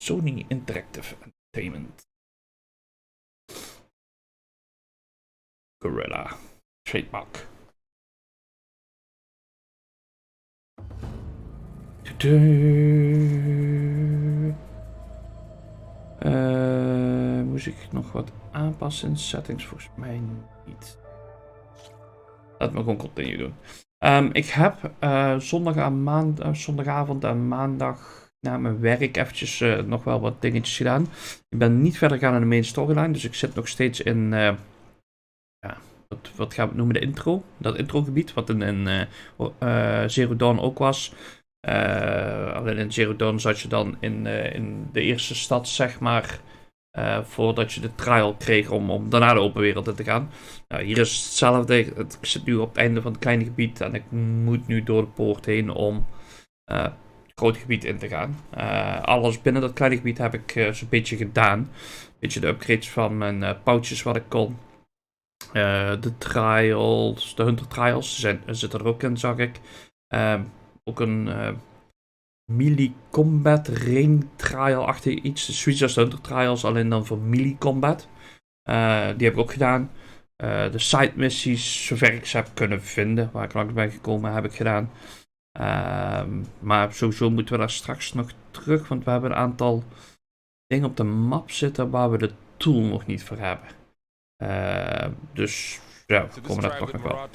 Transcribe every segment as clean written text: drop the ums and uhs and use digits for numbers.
Sony Interactive Entertainment. Gorilla. Trademark. Moest ik nog wat aanpassen in settings? Volgens mij niet. Laat me gewoon continue doen. Ik heb zondagavond en maandag na mijn werk eventjes nog wel wat dingetjes gedaan. Ik ben niet verder gegaan in de main storyline, dus ik zit nog steeds in, wat gaan we het noemen, de intro. Dat introgebied, wat in Zero Dawn ook was. Alleen in Zero Dawn zat je dan in de eerste stad, zeg maar, voordat je de trial kreeg om daarna de open wereld in te gaan. Nou, hier is hetzelfde. Ik zit nu op het einde van het kleine gebied en ik moet nu door de poort heen om het grote gebied in te gaan. Alles binnen dat kleine gebied heb ik zo'n beetje gedaan. Een beetje de upgrades van mijn pouches wat ik kon. De trials, de hunter trials zitten er ook in, zag ik. Ook een melee combat rain trial-achtig iets. Zoiets als de hunter trials, alleen dan voor melee combat. Die heb ik ook gedaan. De side missies, zover ik ze heb kunnen vinden, waar ik langs ben gekomen, heb ik gedaan. Maar sowieso moeten we daar straks nog terug, want we hebben een aantal dingen op de map zitten waar we de tool nog niet voor hebben. Dus ja, we komen daar toch nog wel.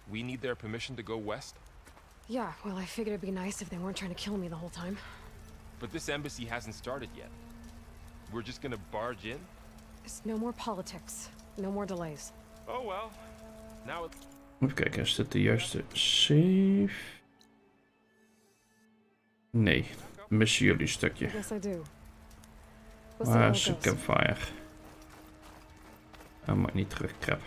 We need their permission to go west? Yeah, well, I figured it'd be nice if they weren't trying to kill me the whole time. But this embassy hasn't started yet. We're just gonna barge in? There's no more politics. No more delays. Oh well. Now it's... Even kijken, is dit de juiste save? Nee, missen jullie een stukje. Yes, I do. Waar is de campfire? Hij mag niet terug, crap.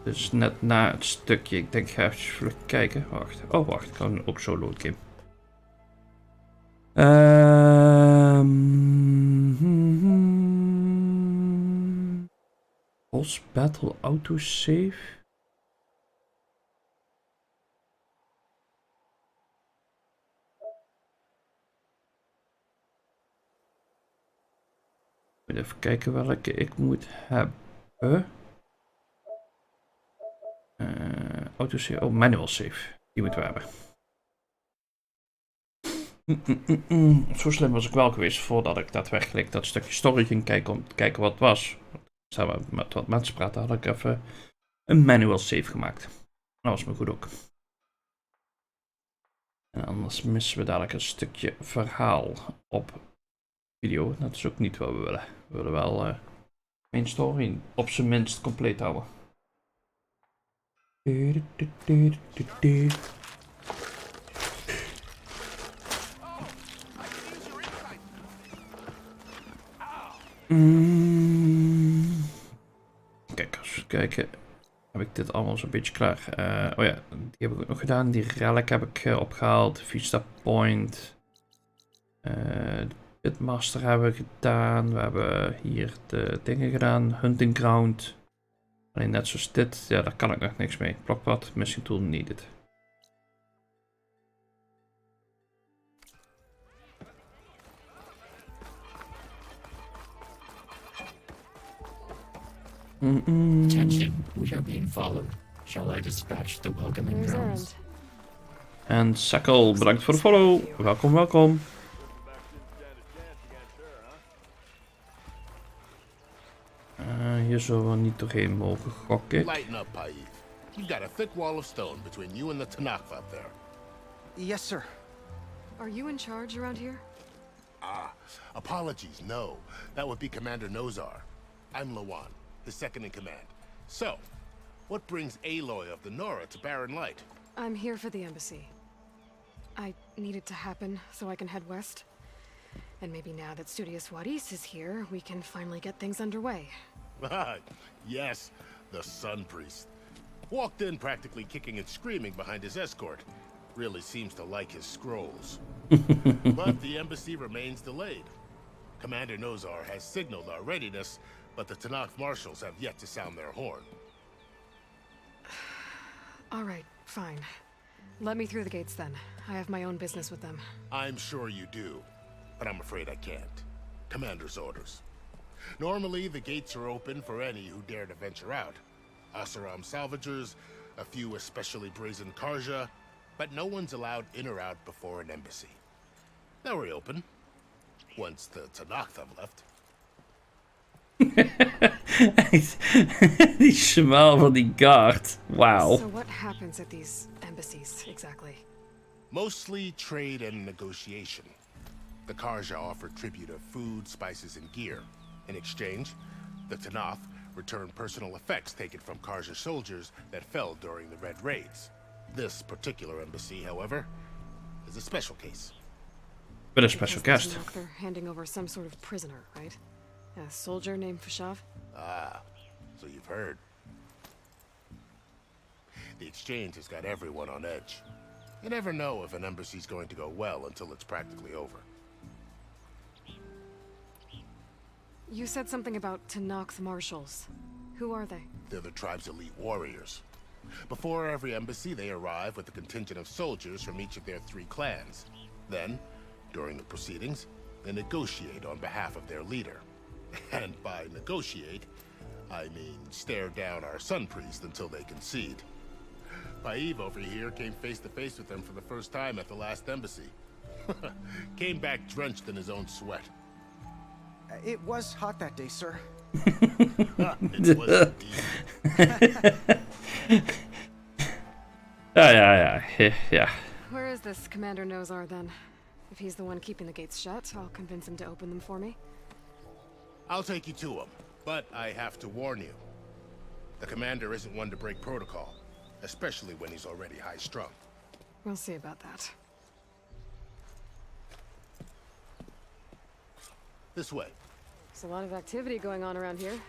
Dus net na het stukje, ik denk, ga even vlug kijken. Wacht, oh wacht, ik kan ook zo loadgame. Boss Battle Autosave. Even kijken welke ik moet hebben. Autosave, oh, manual save. Die moeten we hebben. Zo slim was ik wel geweest voordat ik daadwerkelijk dat stukje story ging kijken om te kijken wat het was. Als we met wat mensen praten, had ik even een manual save gemaakt. Dat was me goed ook. En anders missen we dadelijk een stukje verhaal op video. Dat is ook niet wat we willen. We willen wel main story op zijn minst compleet houden. Kijk, als we kijken, heb ik dit allemaal zo'n beetje klaar. Oh ja, die heb ik ook nog gedaan. Die relic heb ik opgehaald. Vista Point. De Pitmaster hebben we gedaan. We hebben hier de dingen gedaan. Hunting Ground. Alleen net zoals dit, ja, daar kan ik nog niks mee. Blokpad, missing tool needed. Attention, we are being followed. Shall I dispatch the welcoming drones? En Sakkel, bedankt voor de follow. Welkom, welkom. Hier zullen we niet doorheen mogen, gok ik. Lighten up, Paif. You got a thick wall of stone between you and the Tanakh up there. Yes, sir. Are you in charge around here? Ah, apologies, no. That would be Commander Nozar. I'm Lawan, the second in command. So, what brings Aloy of the Nora to Barren Light? I'm here for the embassy. I need it to happen so I can head west. And maybe now that Studious Wadis is here, we can finally get things underway. Yes, the Sun Priest. Walked in practically kicking and screaming behind his escort. Really seems to like his scrolls. But the embassy remains delayed. Commander Nozar has signaled our readiness, but the Tanakh marshals have yet to sound their horn. All right, fine. Let me through the gates then. I have my own business with them. I'm sure you do, but I'm afraid I can't. Commander's orders. Normally, the gates are open for any who dare to venture out. Asaram salvagers, a few especially brazen Karja, but no one's allowed in or out before an embassy. They'll reopen, once the Tanakh have left. Die schmaal van die guard. Wauw. So what happens at these embassies, exactly? Mostly trade and negotiation. The Karja offer tribute of food, spices, and gear. In exchange, the Tanakh return personal effects taken from Karja soldiers that fell during the Red Raids. This particular embassy, however, is a special case. Met een special Because guest. They're handing over some sort of prisoner, right? A soldier named Fashav? Ah, so you've heard. The exchange has got everyone on edge. You never know if an embassy's going to go well until it's practically over. You said something about Tanakh's marshals. Who are they? They're the tribe's elite warriors. Before every embassy, they arrive with a contingent of soldiers from each of their 3 clans. Then, during the proceedings, they negotiate on behalf of their leader. And by negotiate, I mean stare down our sun priest until they concede. Paev over here came face to face with them for the first time at the last embassy. Came back drenched in his own sweat. It was hot that day, sir. It was indeed. Ja. Where is this Commander Nozar then? If he's the one keeping the gates shut, I'll convince him to open them for me. I'll take you to him, but I have to warn you. The commander isn't one to break protocol, especially when he's already high-strung. We'll see about that. This way. There's a lot of activity going on around here.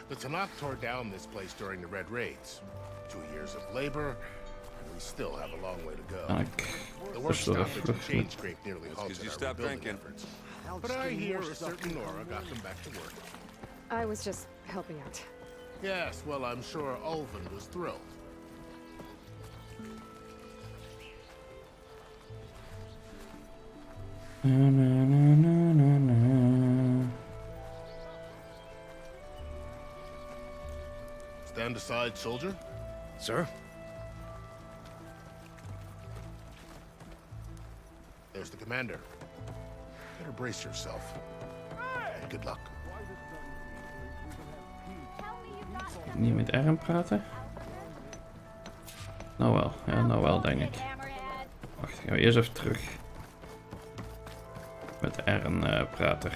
The Tanakh tore down this place during the Red Raids. 2 years of labor, and we still have a long way to go. The work stoppage and change scrape nearly halted you our stopped rebuilding drinking. efforts. But I hear a certain Nora got them back to work. I was just helping out. Yes, well, I'm sure Ulvin was thrilled. Stand aside, soldier. Sir? There's the commander. Better brace yourself. And good luck. Niet met Aaron praten? Nou wel, ja, nou wel denk ik. Wacht, gaan we eerst even terug. Met Aaron praten.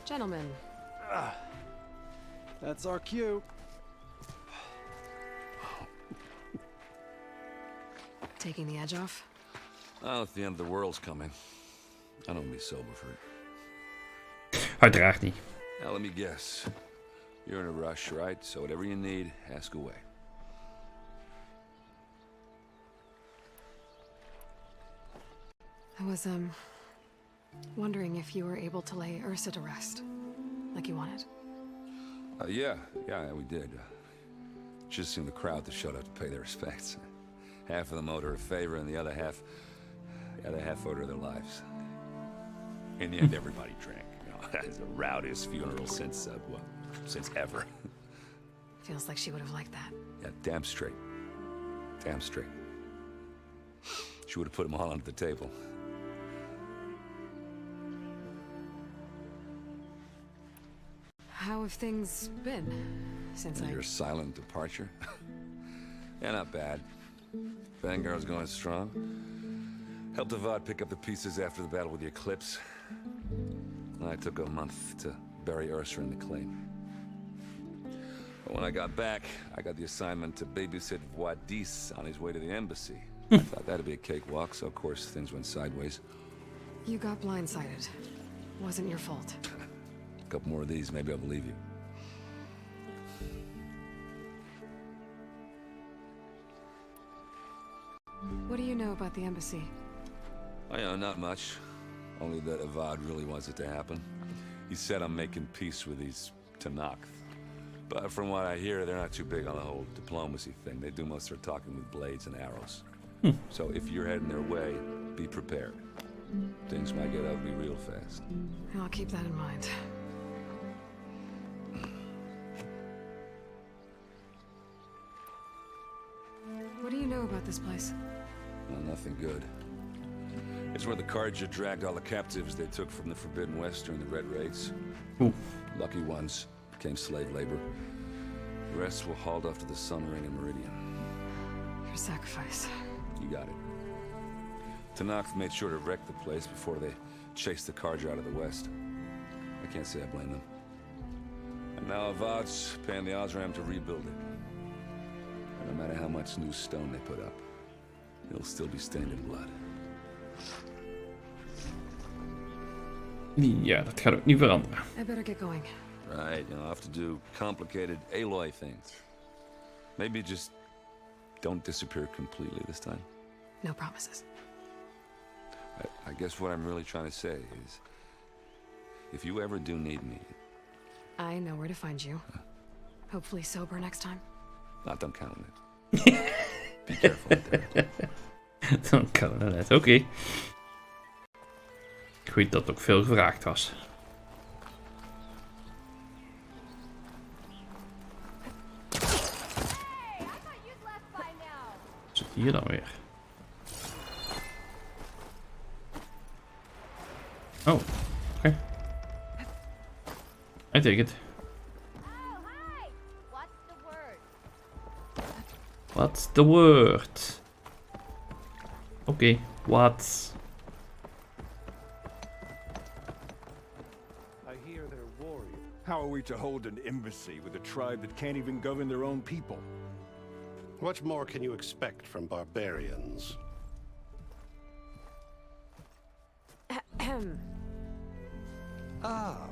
Gentlemen, That's our cue. taking the edge off? Oh, if the end of the world's coming, I don't be sober for it. Uiteraard niet. Now let me guess. You're in a rush, right? So whatever you need, ask away. I was, wondering if you were able to lay Ursa to rest, like you wanted. Yeah, we did. Just seemed the crowd that showed up to pay their respects. Half of them owed her a favor, and the other half owed her their lives. In the end, everybody drank. You know, it's the rowdiest funeral since ever. Feels like she would have liked that. Yeah, damn straight. Damn straight. She would have put them all onto the table. How have things been since Your silent departure? Yeah, not bad. Vanguard's going strong. Helped Avad pick up the pieces after the battle with the Eclipse. I took a month to bury Ursa in the claim. But when I got back, I got the assignment to babysit Wadis on his way to the embassy. I thought that'd be a cakewalk, so of course things went sideways. You got blindsided. Wasn't your fault. A couple more of these, maybe I'll believe you. What do you know about the embassy? I know, not much. Only that Avad really wants it to happen. He said I'm making peace with these Tanakh. But from what I hear, they're not too big on the whole diplomacy thing. They do most of their talking with blades and arrows. So if you're heading their way, be prepared. Things might get ugly real fast. I'll keep that in mind. What do you know about this place? Well, nothing good. It's where the Carja dragged all the captives they took from the Forbidden West during the Red Raids. Oeh. Lucky ones became slave labor. The rest were hauled off to the Sun Ring and Meridian. Your sacrifice. You got it. Tanakh made sure to wreck the place before they chased the Carja out of the West. I can't say I blame them. And now Avad's paying the Osram to rebuild it. And no matter how much new stone they put up, it'll still be stained in blood. Ja, dat gaat ook niet veranderen. I better get going. Right, you'll have to do complicated Aloy things. Maybe just don't disappear completely this time. No promises. I guess what I'm really trying to say is, if you ever do need me, I know where to find you. Hopefully sober next time. don't count on it. Be careful out there. Dan kan het net. Oké. Goed dat ook veel gevraagd was. Wat zit hier dan weer? Oh, oké. I take it. What's the word? Okay, what? I hear they're warriors. How are we to hold an embassy with a tribe that can't even govern their own people? What more can you expect from barbarians? Ah.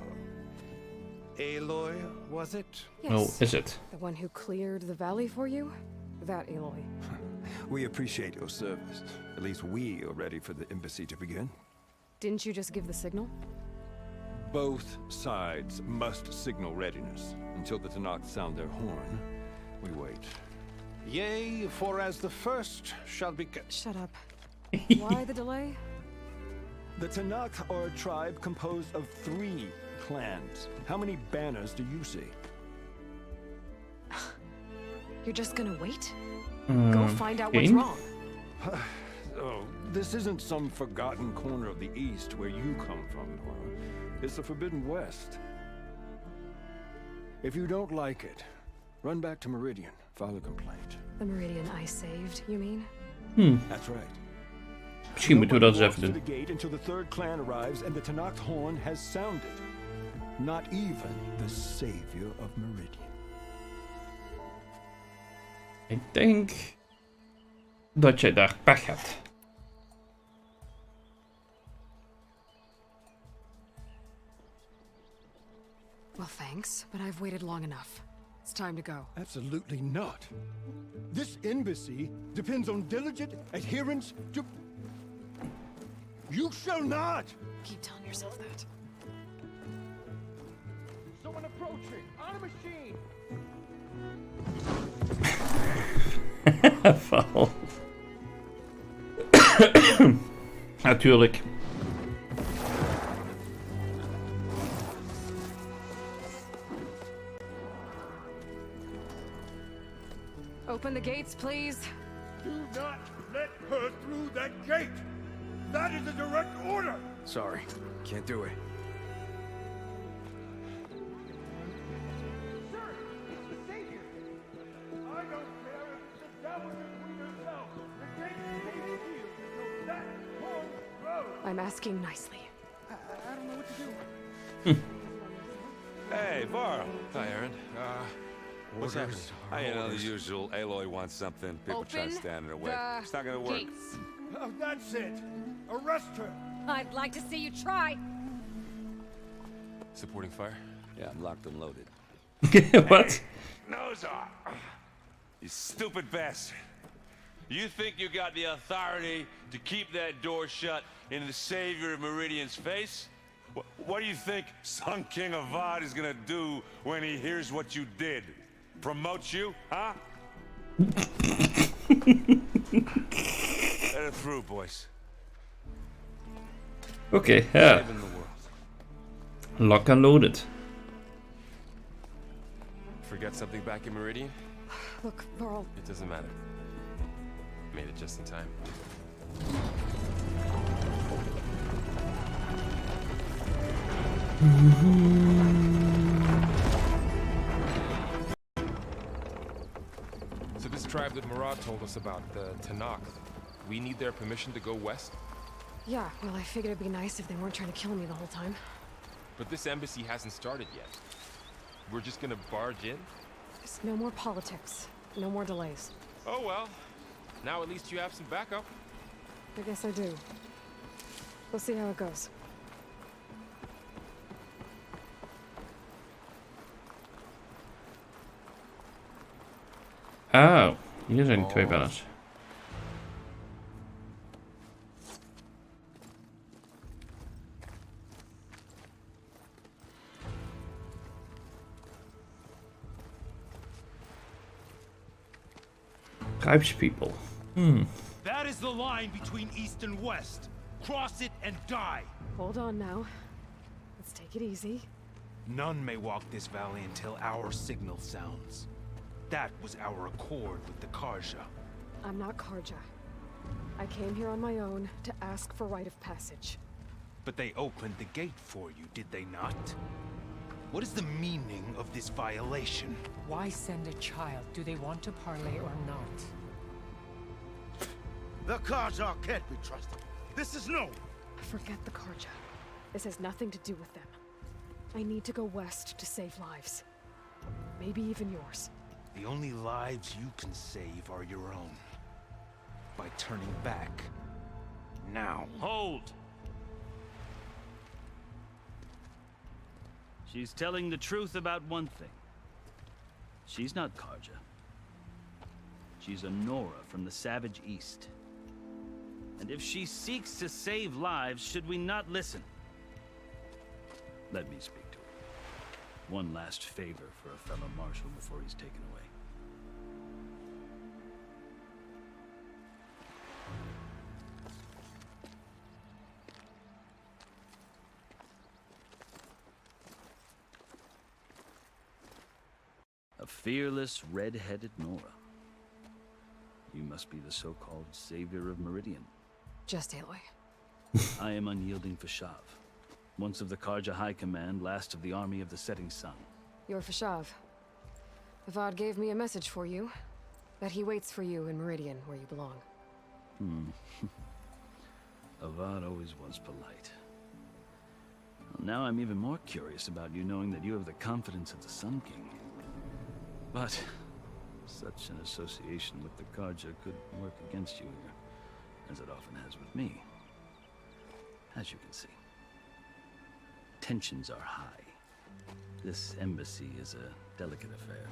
Aloy, was it? Yes. Oh, is it? The one who cleared the valley for you? That Aloy. We appreciate your service. At least we are ready for the embassy to begin. Didn't you just give the signal? Both sides must signal readiness. Until the Tanakh sound their horn, we wait. Yea, for as the first shall be... Shut up. Why the delay? The Tanakh are a tribe composed of 3 clans. How many banners do you see? You're just gonna wait? Go find out what's wrong. Oh, this isn't some forgotten corner of the East where you come from, Nora. It's the Forbidden West. If you don't like it, run back to Meridian, file a complaint. The Meridian I saved, you mean? That's right. Misschien moeten we dat eens Nobody even walks to doen. the gate until the third clan arrives and the Tanakh horn has sounded. Not even the savior of Meridian. Ik denk dat jij daar pech hebt. Well, thanks, but I've waited long enough. It's time to go. Absolutely not. This embassy depends on diligent adherence to... You shall not! Keep telling yourself that. Someone approaching! On a machine! Val. Natuurlijk. Open the gates, please. Do not let her through that gate! That is a direct order! Sorry, can't do it. Sir, it's the savior! I don't care if it's the devil between yourself! The gate stays sealed until that horn blows! I'm asking nicely. I don't know what to do. Hey, Varl. Hi, Aaron. What's happening? You know, the usual. Aloy wants something. People try to Open stand in her way. the It's not gonna work. gates. Oh, that's it! Arrest her! I'd like to see you try. Supporting fire? Yeah, I'm locked and loaded. What? Nozar! You stupid bastard. You think you got the authority to keep that door shut in the savior of Meridian's face? What do you think Sun King Avad is gonna do when he hears what you did? Promote you, huh? Let it through, boys. Oké, ja. Saving the world. Lock and loaded. Forget something back in Meridian? Look, Varl, It doesn't matter. Made it just in time. So this tribe that Murad told us about, the Tanakh, we need their permission to go west? yeah, well, I figured it'd be nice if they weren't trying to kill me the whole time. But this embassy hasn't started yet. We're just gonna barge in? Just no more politics. No more delays. Oh well. Now at least you have some backup. I guess I do. We'll see how it goes. Oh, hier zijn die twee bellers. Tribespeople. That is the line between East and West. Cross it and die. Hold on now. Let's take it easy. None may walk this valley until our signal sounds. That was our accord with the Karja. I'm not Karja. I came here on my own to ask for rite of passage. But they opened the gate for you, did they not? What is the meaning of this violation? Why send a child? Do they want to parley or not? The Karja can't be trusted. This is known. Forget the Karja. This has nothing to do with them. I need to go west to save lives. Maybe even yours. The only lives you can save are your own. By turning back. Now. Hold! She's telling the truth about one thing. She's not Karja. She's a Nora from the Savage East. And if she seeks to save lives, should we not listen? Let me speak to her. One last favor for a fellow marshal before he's taken away. A fearless, red-headed Nora. You must be the so-called savior of Meridian. Just Aloy. I am unyielding Fashav, once of the Karja High Command, last of the army of the setting sun. You're Fashav. Avad gave me a message for you. That he waits for you in Meridian, where you belong. Avad always was polite. Well, now I'm even more curious about you knowing that you have the confidence of the Sun King. But such an association with the Karja could work against you here, as it often has with me. As you can see, tensions are high. This embassy is a delicate affair.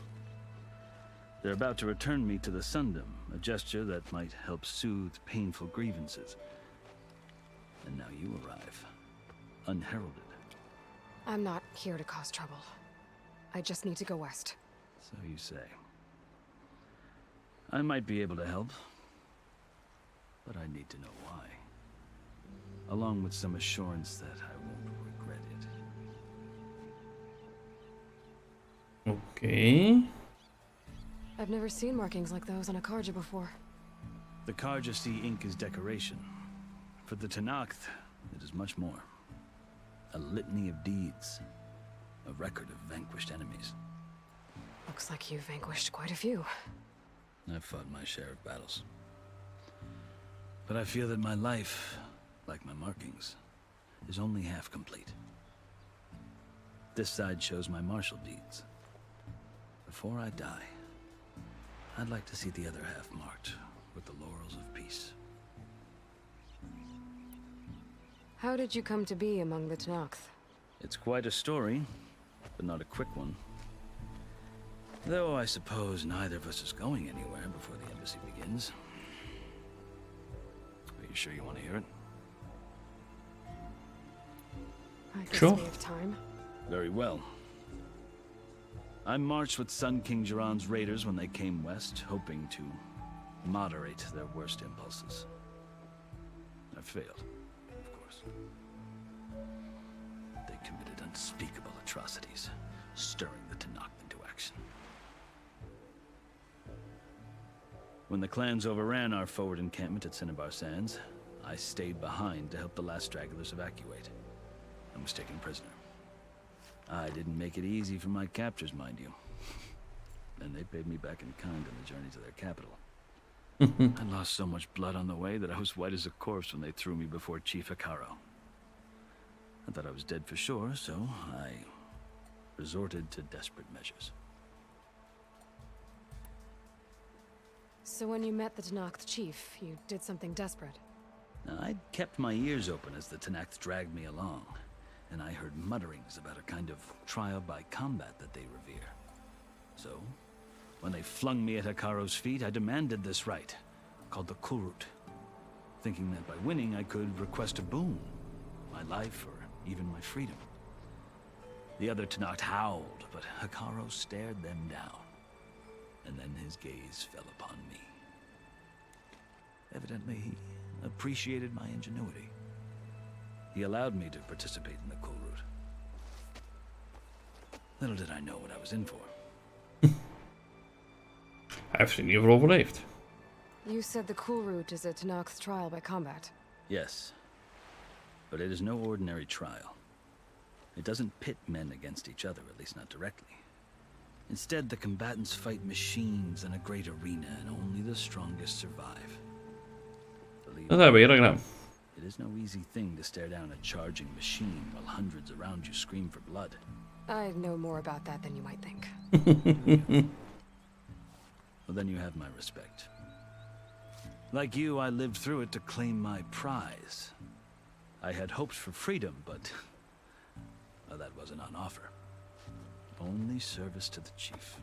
They're about to return me to the Sundom, a gesture that might help soothe painful grievances. And now you arrive, unheralded. I'm not here to cause trouble. I just need to go west. So you say. I might be able to help, but I need to know why. Along with some assurance that I won't regret it. Okay. I've never seen markings like those on a Karja before. The Karja see ink as decoration. For the Tanakh, it is much more. A litany of deeds. A record of vanquished enemies. Looks like you've vanquished quite a few. I've fought my share of battles. But I feel that my life, like my markings, is only half complete. This side shows my martial deeds. Before I die, I'd like to see the other half marked with the laurels of peace. How did you come to be among the Tanakh? It's quite a story, but not a quick one. Though I suppose neither of us is going anywhere before the embassy begins. Are you sure you want to hear it? I guess Sure. we have time. Very well. I marched with Sun King Jiran's raiders when they came west, hoping to moderate their worst impulses. I failed, of course. They committed unspeakable atrocities, stirring the Tenakth into action. When the clans overran our forward encampment at Cinnabar Sands, I stayed behind to help the last stragglers evacuate. I was taken prisoner. I didn't make it easy for my captors, mind you. And they paid me back in kind on the journey to their capital. I lost so much blood on the way that I was white as a corpse when they threw me before Chief Hekaro. I thought I was dead for sure, so I resorted to desperate measures. So when you met the Tenakth chief, you did something desperate. Now, I'd kept my ears open as the Tenakth dragged me along, and I heard mutterings about a kind of trial by combat that they revere. So, when they flung me at Hekaro's feet, I demanded this right, called the Kulrut, thinking that by winning I could request a boon, my life or even my freedom. The other Tenakth howled, but Hekaro stared them down, and then his gaze fell upon me. Evidently, he appreciated my ingenuity. He allowed me to participate in the Kulrut. Little did I know what I was in for. Hij heeft in ieder geval overleefd. You said the Kulrut is a Tenakth's trial by combat. Yes, but it is no ordinary trial. It doesn't pit men against each other, at least not directly. Instead, the combatants fight machines in a great arena, and only the strongest survive. Believe Dat hebben we eerder gedaan. it is no easy thing to stare down a charging machine while hundreds around you scream for blood. I know more about that than you might think. Well, then you have my respect. Like you, I lived through it to claim my prize. I had hoped for freedom, but well, that wasn't on offer. Only service to the chief.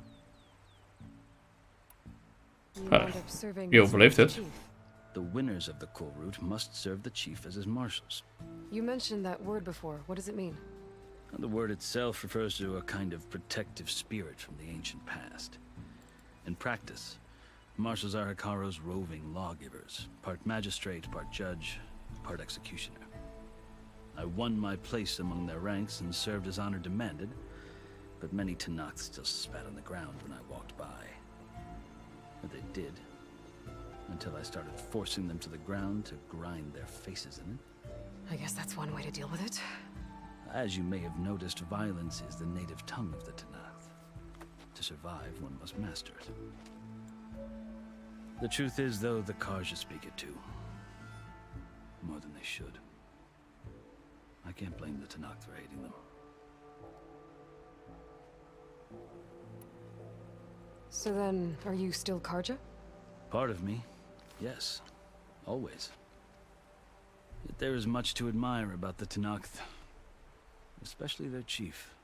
You wound up serving Je as overleeft the het. chief. The winners of the Kulrut must serve the chief as his marshals. You mentioned that word before. What does it mean? The word itself refers to a kind of protective spirit from the ancient past. In practice, marshals are Hekaro's roving lawgivers, part magistrate, part judge, part executioner. I won my place among their ranks and served as honor demanded, but many Tenakth still spat on the ground when I walked by. But they did, until I started forcing them to the ground to grind their faces in it. I guess that's one way to deal with it. As you may have noticed, violence is the native tongue of the Tenakth. To survive, one must master it. The truth is, though, the Karja speak it too. More than they should. I can't blame the Tenakth for hating them. So then, are you still Karja? Part of me, yes. Always. Yet there is much to admire about the Tenakth. Especially their chief.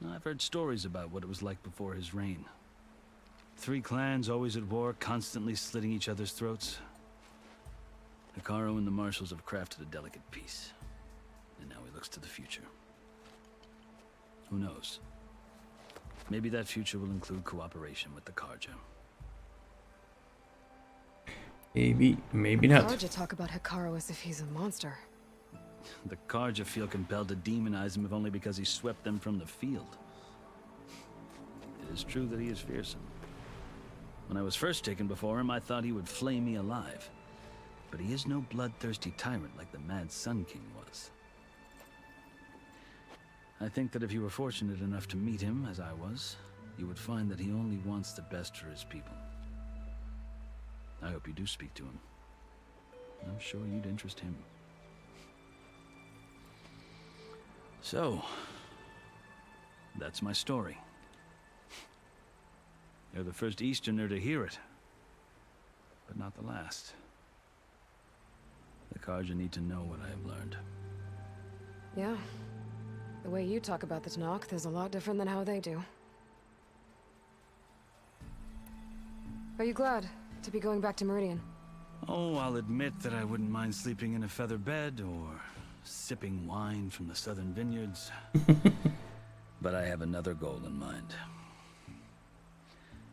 I've heard stories about what it was like before his reign. 3 clans always at war, constantly slitting each other's throats. Hekaro and the marshals have crafted a delicate peace. And now he looks to the future. Who knows? Maybe that future will include cooperation with the Karja. Maybe not. Karja talk about Hekaro as if he's a monster. The Karja feel compelled to demonize him if only because he swept them from the field. It is true that he is fearsome. When I was first taken before him, I thought he would flay me alive. But he is no bloodthirsty tyrant like the Mad Sun King was. I think that if you were fortunate enough to meet him, as I was, you would find that he only wants the best for his people. I hope you do speak to him. I'm sure you'd interest him. So, that's my story. You're the first Easterner to hear it, but not the last. The Karja need to know what I have learned. Yeah, The way you talk about the Tenakth is a lot different than how they do. Are you glad to be going back to Meridian? Oh, I'll admit that I wouldn't mind sleeping in a feather bed or sipping wine from the southern vineyards. But I have another goal in mind.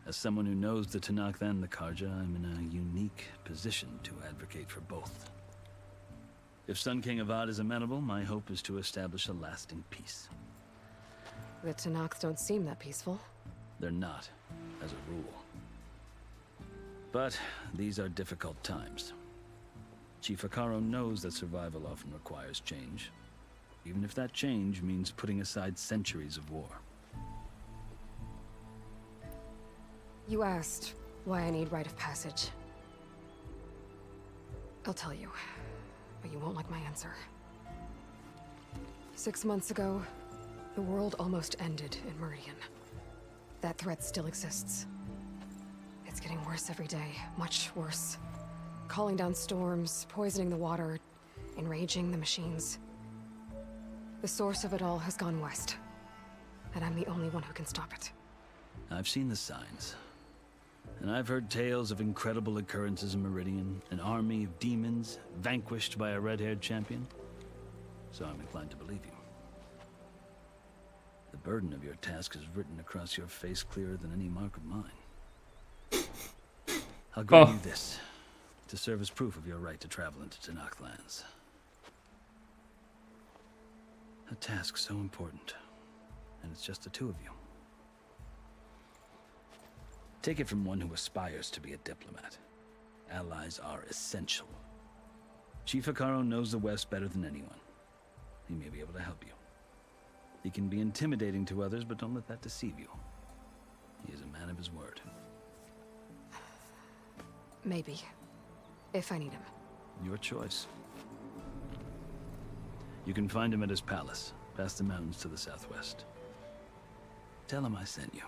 As someone who knows the Tenakth and the Karja, I'm in a unique position to advocate for both. If Sun King Avad is amenable, my hope is to establish a lasting peace. The Tenakth don't seem that peaceful. They're not, as a rule. But these are difficult times. Chief Akaro knows that survival often requires change, even if that change means putting aside centuries of war. You asked why I need rite of passage. I'll tell you, but you won't like my answer. 6 months ago, the world almost ended in Meridian. That threat still exists. It's getting worse every day, much worse. Calling down storms, poisoning the water, enraging the machines. The source of it all has gone west, and I'm the only one who can stop it. I've seen the signs. And I've heard tales of incredible occurrences in Meridian, an army of demons vanquished by a red-haired champion. So I'm inclined to believe you. The burden of your task is written across your face clearer than any mark of mine. I'll grant you this, to serve as proof of your right to travel into Tenakth lands. A task so important, and it's just the two of you. Take it from one who aspires to be a diplomat. Allies are essential. Chief Akaro knows the West better than anyone. He may be able to help you. He can be intimidating to others, but don't let that deceive you. He is a man of his word. Maybe. If I need him. Your choice. You can find him at his palace, past the mountains to the southwest. Tell him I sent you,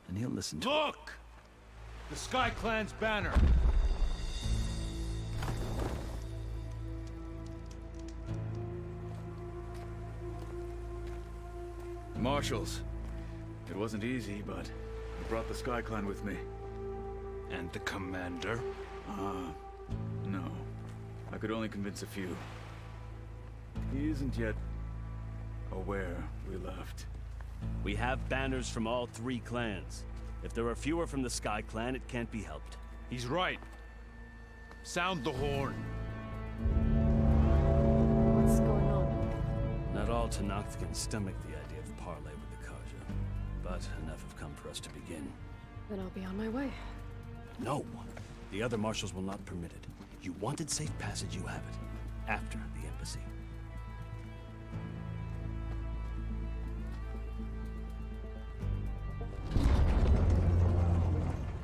and he'll listen to Look! The Sky Clan's banner! Marshals. It wasn't easy, but I brought the Sky Clan with me. And the commander? No. I could only convince a few. He isn't yet aware we left. We have banners from all 3 clans. If there are fewer from the Sky Clan, it can't be helped. He's right. Sound the horn. What's going on? Not all Tenakth can stomach the idea of parley with the Karja, but enough have come for us to begin. Then I'll be on my way. No! The other marshals will not permit it. You wanted safe passage, you have it. After the embassy.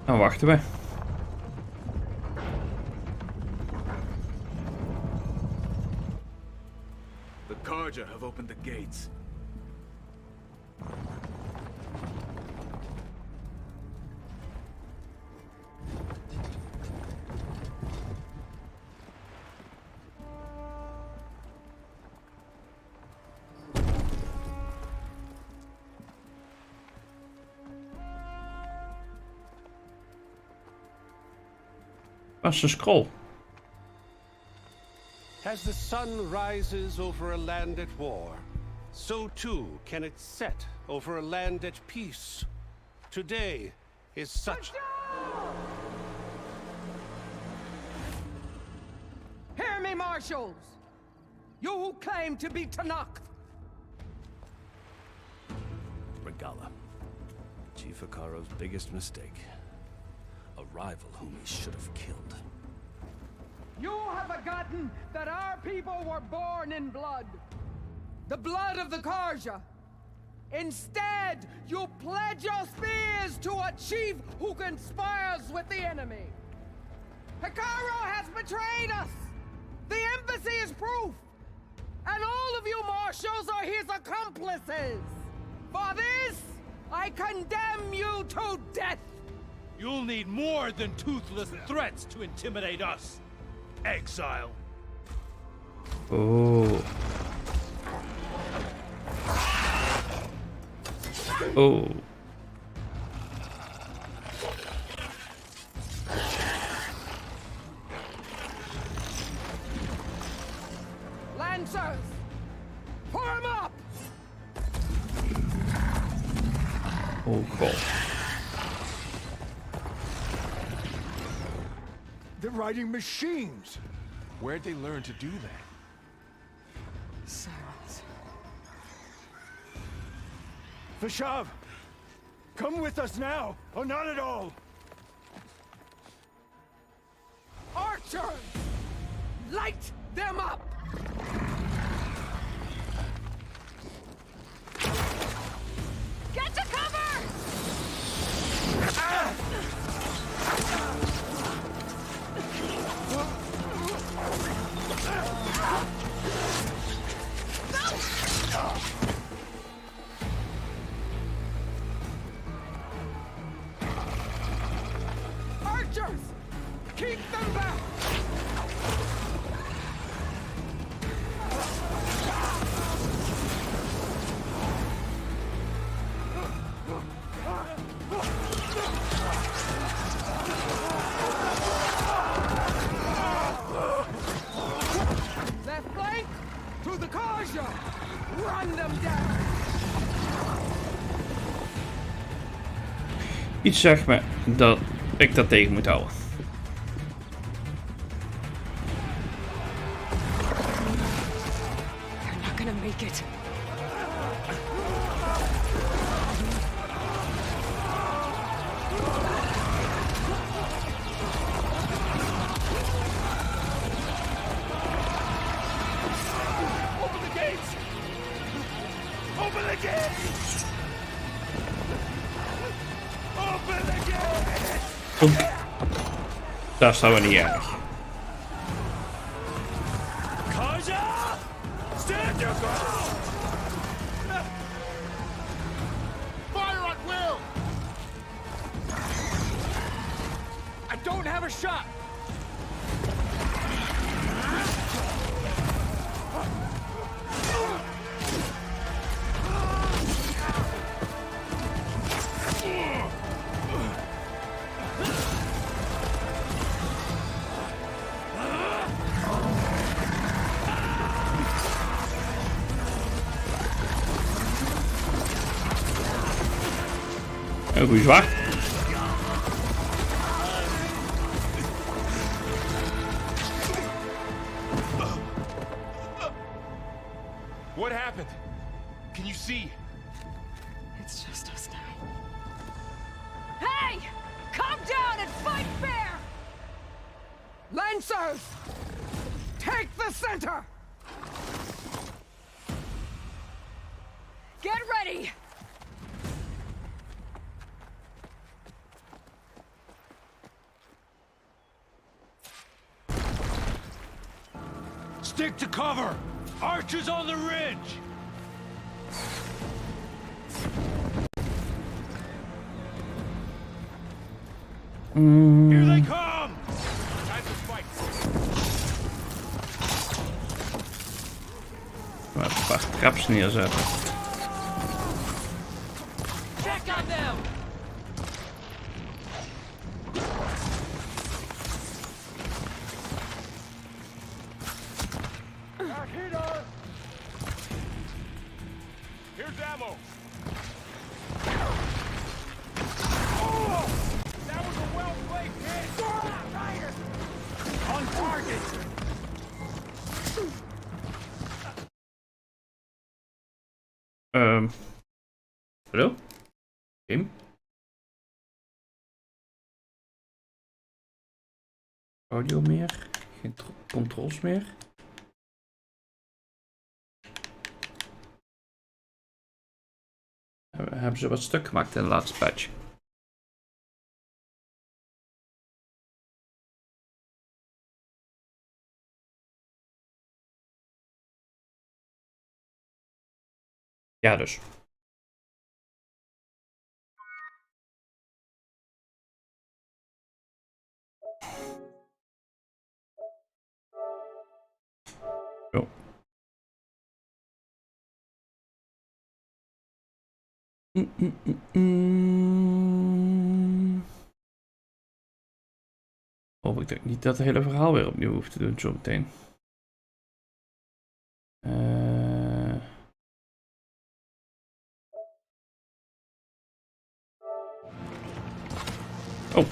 Dan wachten we. The Karja have opened the gates. Waar is de scroll? As the sun rises over a land at war, so too can it set over a land at peace. Today is such... Hear me, marshals! You who claim to be Tenakth! Regala. Chief Akaro's biggest mistake. A rival whom he should have killed. You have forgotten that our people were born in blood. The blood of the Karja. Instead, you pledge your spears to a chief who conspires with the enemy. Akaro has betrayed us! The embassy is proof! And all of you marshals are his accomplices! For this, I condemn you to death! You'll need more than toothless threats to intimidate us. Exile. Oh. Oh. Lancers! Form up! Oh god. They're riding machines. Where'd they learn to do that? Sirens. Vashav, come with us now, or not at all. Archers! Light them up! Get to cover! Archers! Keep them back! Left flank! To the Karja! Run them down! Iets zegt me dat ik dat tegen moet houden. They're not gonna make it. Open the gates! Open the gates! Open the gates! Oep. Daar staan we niet erg. Kaja! Stand your ground! Fire at will! I don't have a shot! Een goeie zwaard. What happened? Can you see? It's just us now. Hey! Calm down and fight fair! Lancers! Take the center! Get ready! Stick to cover! Archers on the ridge! Here they come! Time to fight. Maar een paar traps neerzetten. Check on them! Here's ammo. Oh! That was a well-played hit! Rider! On target! Hallo? Game? Audio meer? Geen controls meer? Hebben ze wat stuk gemaakt in de laatste patch? Ja, dus. Zo. Hoop ik dat niet dat hele verhaal weer opnieuw hoef te doen zo meteen. Oh.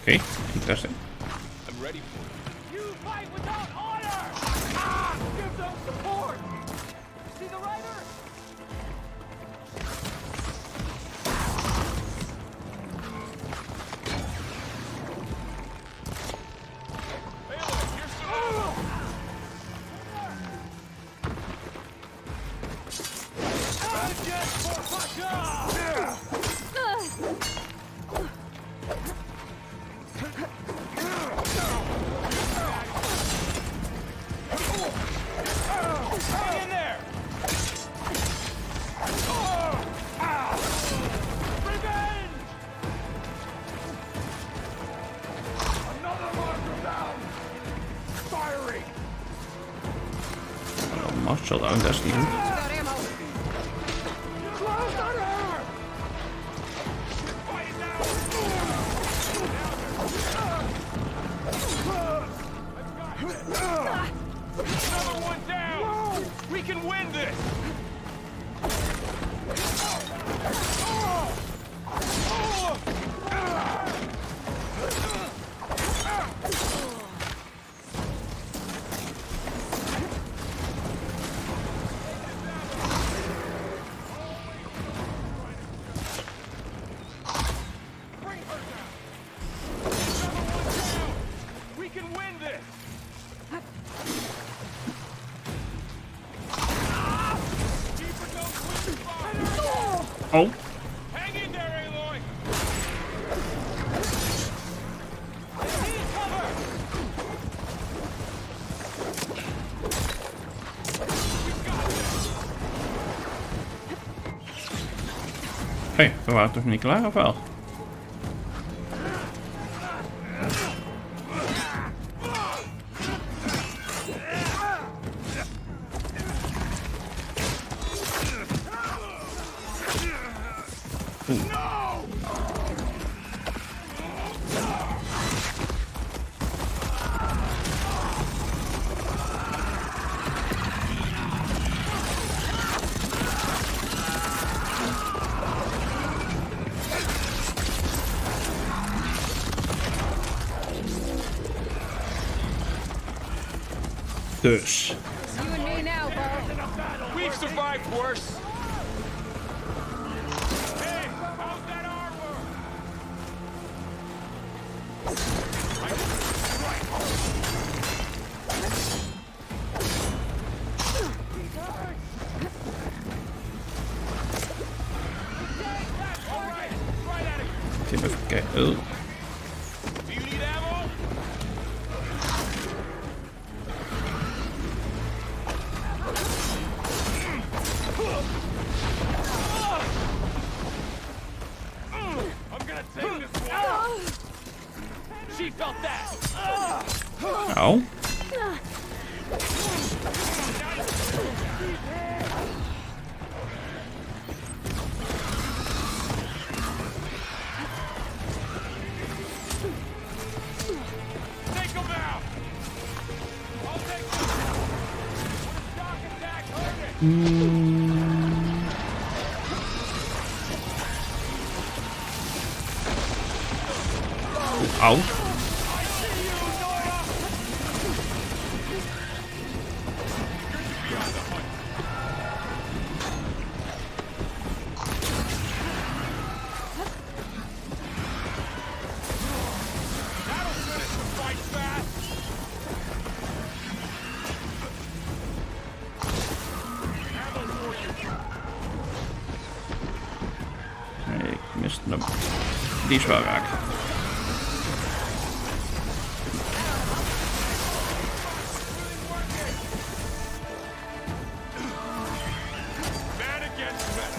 Oké, interesting. I'm ready for it. You fight without honor! Ah! Give them support! See the rider? Hang in there! Revenge! Another marker down! Firing! Marshall down, dat is niet goed. Close on her! Another one down! We can win this! We can win this! Oh. Hang in there, Aloy! Hey, we waren toch niet klaar of wel? Dus. You and me now, Bo. We've survived worse! Hey, how's that armor? Even kijken. Oh. Do you need ammo? I'm gonna take this one! She felt that! Ow. Take him out! I'll take him! Shock attack, hurt it! Ow. That'll finish the fight fast! Ammo for you! Ik miste hem. Die is wel raak. Man against man!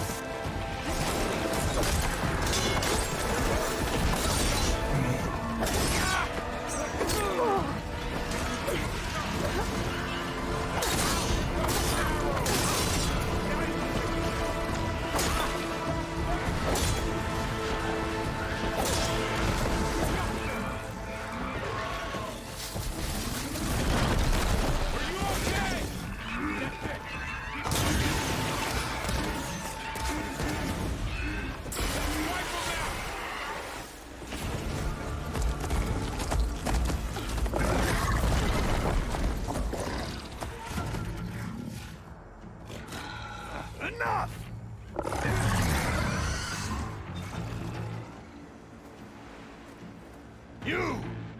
You!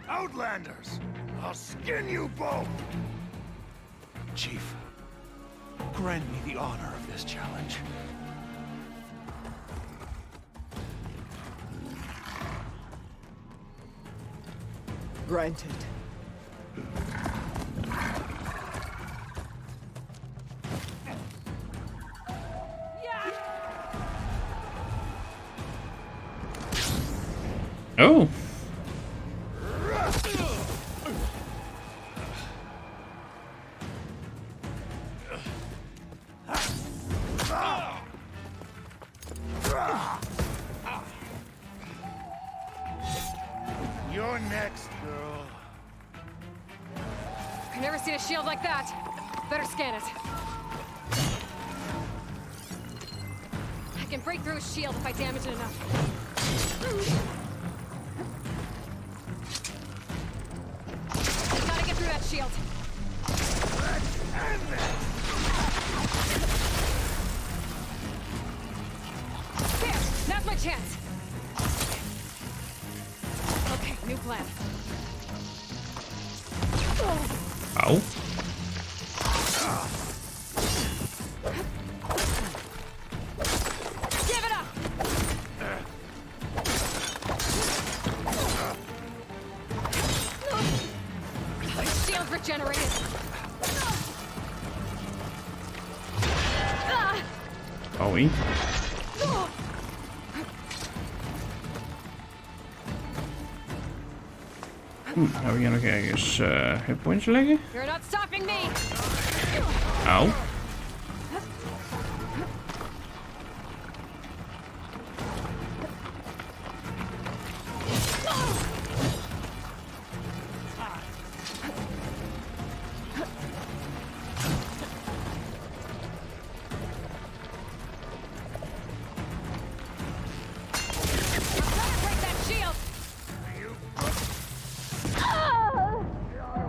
Outlanders! I'll skin you both! Chief, grant me the honor of this challenge. Granted. Oh. You're next, girl. I've never seen a shield like that. Better scan it. I can break through a shield if I damage it enough. Gotta get through that shield. Let's end this! There! Now's my chance! Okay, new plan. Ow. Give it up! My shield regenerated. Owie. Nou, we gaan nog ergens hitpoints leggen. You're not stopping me! Auw.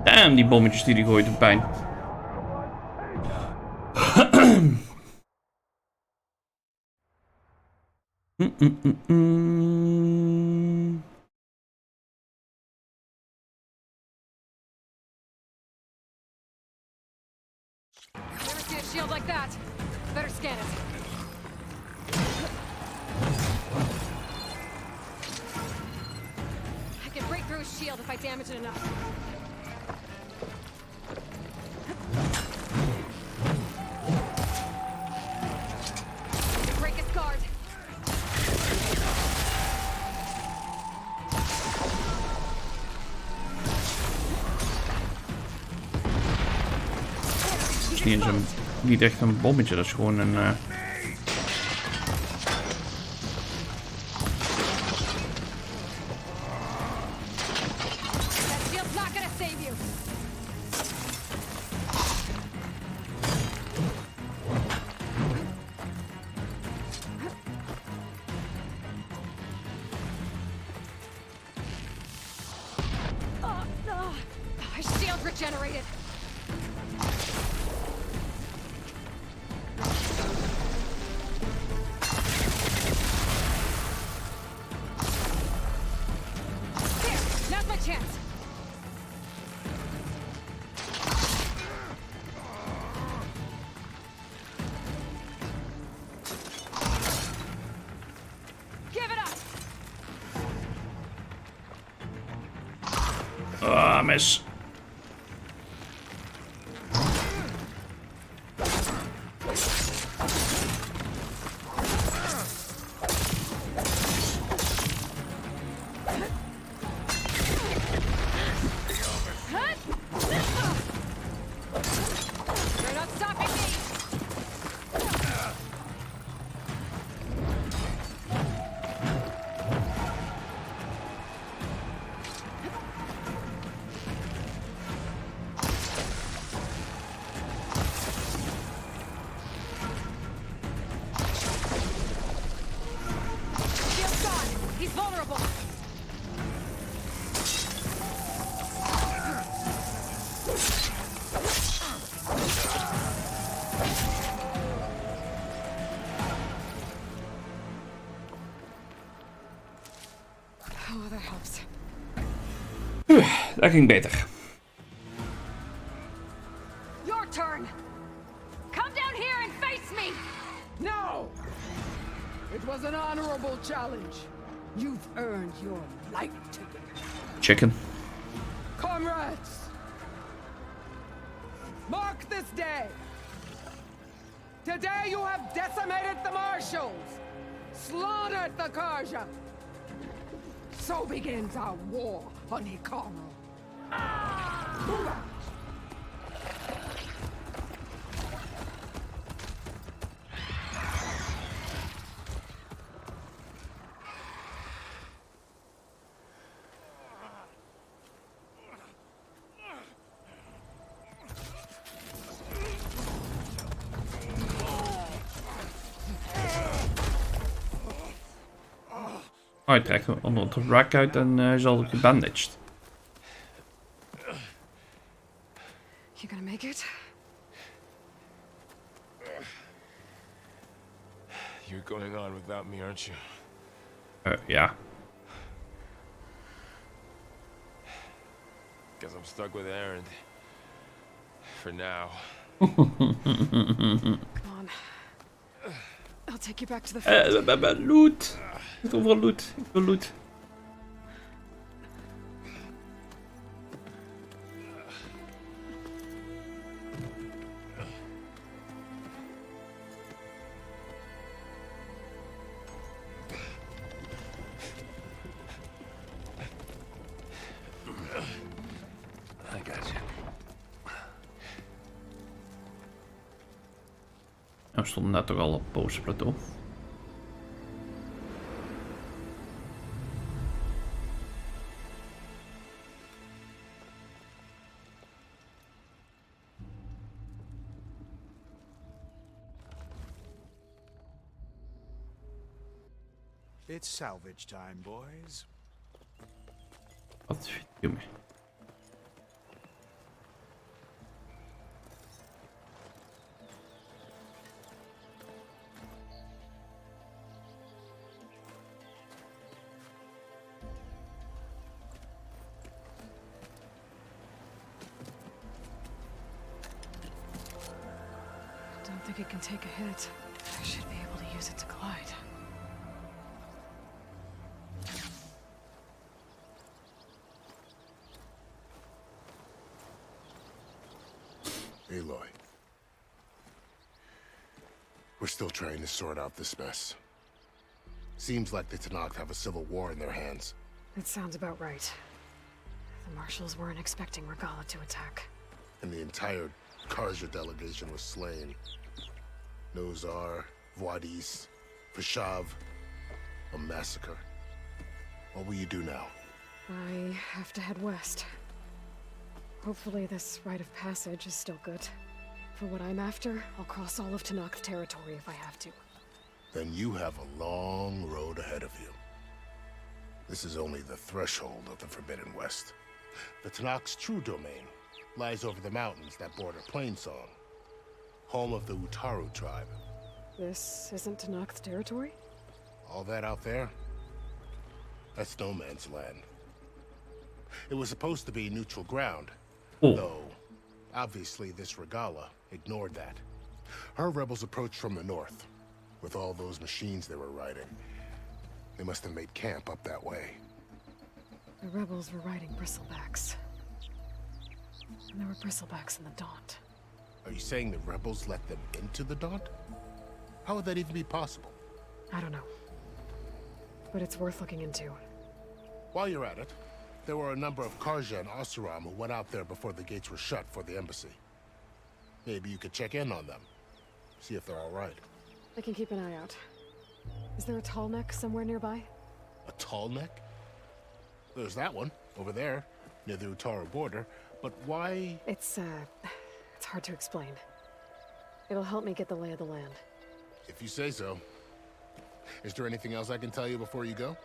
Damn, die bommetjes die gooit doen pijn. Never seen a shield like that. Better scan it. I can break through a shield if I damage it enough. Break its guard. Het is niet echt een bommetje, dat is gewoon een... That shield's not gonna save you. My shield regenerated. There, now's my chance. Give it up. Ah, mis. You're not stopping me. Shield's gone. He's vulnerable. that helps. Dat ging beter. Your turn. Come down here and face me. No! It was an honorable challenge. You've earned your life ticket. Chicken. Comrades! Mark this day. Today you have decimated the marshals, slaughtered the Karja. So begins our war on Hikaru. Move out! Oh, hij trekt hem onder het rack uit en hij is al gebandaged. You gonna make it? You're going on without me, aren't you? Ja. Guess I'm stuck with Aaron. For now. Come on. I'll take you back to the front. Loot. Ik wil overal loot. Ik wil loot. I got you. We stonden net toch al op bovenplateau. It's salvage time, boys. Wat jongen. Don't think it can take a hit. I should be able to use it to glide. Aloy. We're still trying to sort out this mess. Seems like the Tenakth have a civil war in their hands. That sounds about right. The marshals weren't expecting Regala to attack. And the entire Karja delegation was slain. Nozar, Voidis, Vashav. A massacre. What will you do now? I have to head west. Hopefully this rite of passage is still good. For what I'm after, I'll cross all of Tenakth territory if I have to. Then you have a long road ahead of you. This is only the threshold of the Forbidden West. The Tenakth's true domain lies over the mountains that border Plainsong, home of the Utaru tribe. This isn't Tenakth territory? All that out there? That's no man's land. It was supposed to be neutral ground, though obviously this Regala ignored that. Her rebels approached from the north, with all those machines they were riding. They must have made camp up that way. The rebels were riding bristlebacks. And there were bristlebacks in the Daunt. Are you saying the rebels let them into the Daunt? How would that even be possible? I don't know. But it's worth looking into. While you're at it, there were a number of Karja and Oseram who went out there before the gates were shut for the embassy. Maybe you could check in on them. See if they're all right. I can keep an eye out. Is there a tall neck somewhere nearby? A tall neck? There's that one, over there, near the Utaru border. But why? It's hard to explain. It'll help me get the lay of the land. If you say so. Is there anything else I can tell you before you go?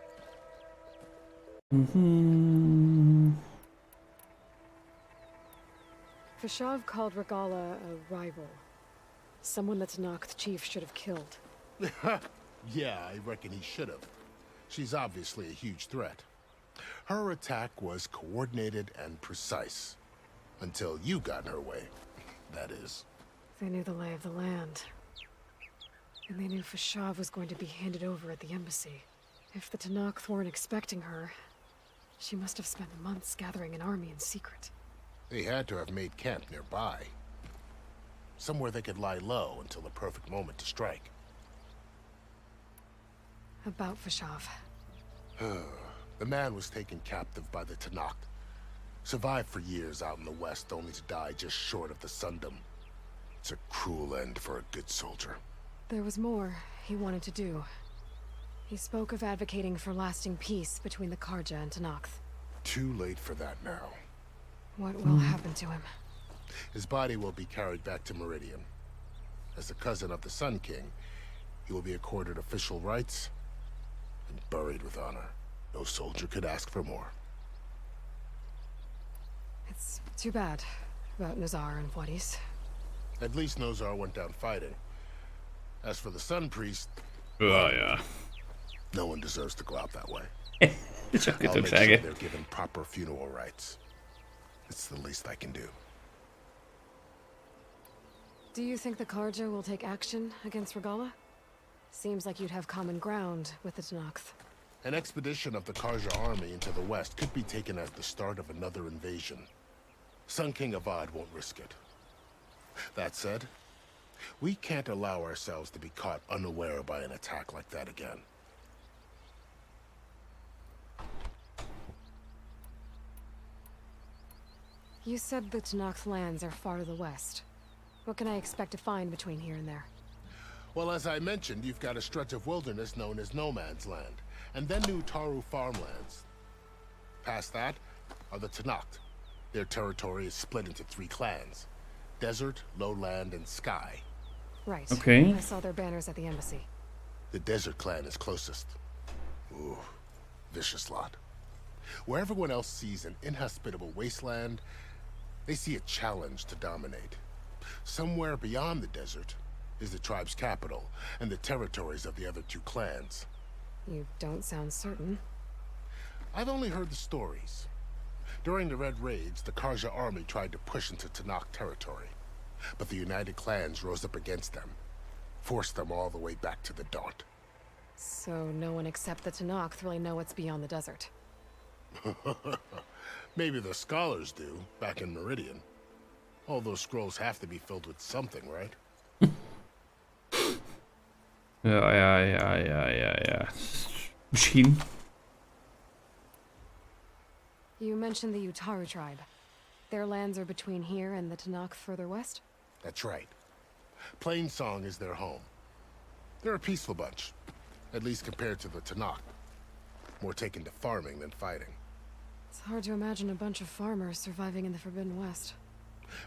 Vashav called Regala a rival. Someone that Tenakth chief should have killed. Yeah, I reckon he should have. She's obviously a huge threat. Her attack was coordinated and precise. Until you got in her way, that is. They knew the lay of the land. And they knew Fashav was going to be handed over at the embassy. If the Tenakth weren't expecting her, she must have spent months gathering an army in secret. They had to have made camp nearby. Somewhere they could lie low until the perfect moment to strike. About Fashav. The man was taken captive by the Tenakth. Survived for years out in the west, only to die just short of the Sundom. It's a cruel end for a good soldier. There was more he wanted to do. He spoke of advocating for lasting peace between the Karja and Tenakth. Too late for that now. What will happen to him? His body will be carried back to Meridian. As a cousin of the Sun King, he will be accorded official rights and buried with honor. No soldier could ask for more. It's too bad about Nazar and Wadis. At least Nozar went down fighting. As for the Sun Priest... Oh ja. No one deserves to go out that way. Dat zou ik het I'll ook make sure zeggen. they're given proper funeral rites. It's the least I can do. Do you think the Karja will take action against Regala? Seems like you'd have common ground with the Tenakth. An expedition of the Karja army into the west could be taken as the start of another invasion. Sun King Avad won't risk it. That said, we can't allow ourselves to be caught unaware by an attack like that again. You said the Tenakth lands are far to the west. What can I expect to find between here and there? Well, as I mentioned, you've got a stretch of wilderness known as No Man's Land, and then New Taru farmlands. Past that are the Tenakth. Their territory is split into 3 clans: Desert, Lowland, and Sky. Right. Okay. I saw their banners at the embassy. The Desert clan is closest. Ooh, vicious lot. Where everyone else sees an inhospitable wasteland, they see a challenge to dominate. Somewhere beyond the desert is the tribe's capital and the territories of the other 2 clans. You don't sound certain. I've only heard the stories. During the Red Raids, the Karja army tried to push into Tenakth territory, but the United Clans rose up against them, forced them all the way back to the Daunt. So no one except the Tenakth really know what's beyond the desert. Maybe the scholars do, back in Meridian. All those scrolls have to be filled with something, right? Ja. Misschien. You mentioned the Utaru tribe. Their lands are between here and the Tenakth further west? That's right. Plainsong is their home. They're a peaceful bunch, at least compared to the Tenakth. More taken to farming than fighting. It's hard to imagine a bunch of farmers surviving in the Forbidden West.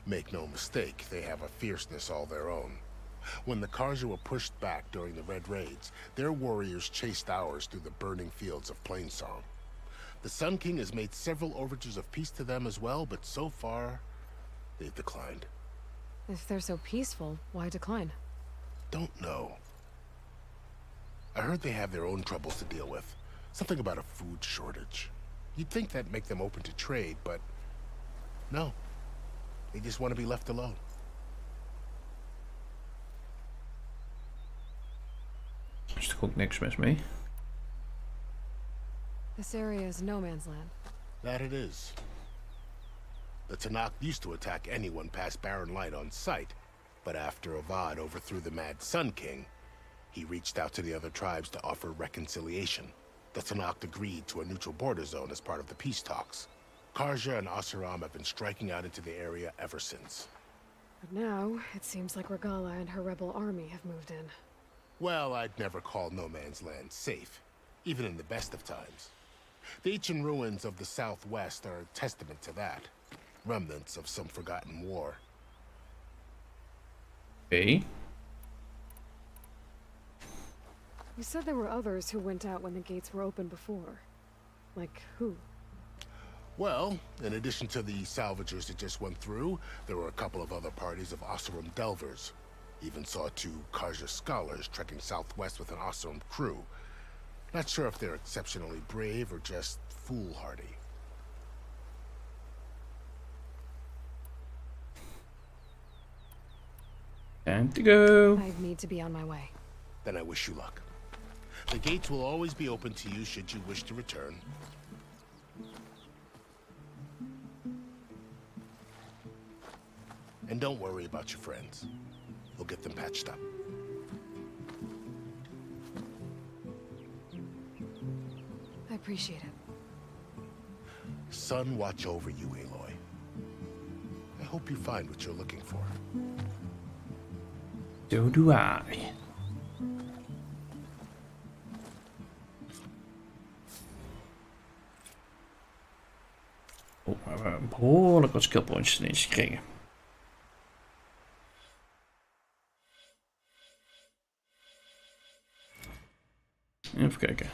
Make no mistake, they have a fierceness all their own. When the Karja were pushed back during the Red Raids, their warriors chased ours through the burning fields of Plainsong. The Sun King has made several overtures of peace to them as well, but so far, they've declined. If they're so peaceful, why decline? Don't know. I heard they have their own troubles to deal with. Something about a food shortage. You'd think that'd make them open to trade, but no. They just want to be left alone. Er is toch ook niks mis mee? This area is no man's land. That it is. The Tenakth used to attack anyone past Barren Light on sight, but after Avad overthrew the Mad Sun King, he reached out to the other tribes to offer reconciliation. The Tenakth agreed to a neutral border zone as part of the peace talks. Karja and Asuram have been striking out into the area ever since. But now, it seems like Regala and her rebel army have moved in. Well, I'd never call No Man's Land safe, even in the best of times. The ancient ruins of the Southwest are a testament to that. Remnants of some forgotten war. Okay. You said there were others who went out when the gates were open before. Like who? Well, in addition to the salvagers that just went through, there were a couple of other parties of Oseram delvers. Even saw 2 Karja scholars trekking southwest with an Oseram crew. Not sure if they're exceptionally brave or just foolhardy. Time to go. I need to be on my way. Then I wish you luck. The gates will always be open to you should you wish to return. And don't worry about your friends. We'll get them patched up. I appreciate it. Sun watch over you, Aloy. I hope you find what you're looking for. So do I. Oh, we hebben behoorlijk wat skill points ineens gekregen. Even kijken.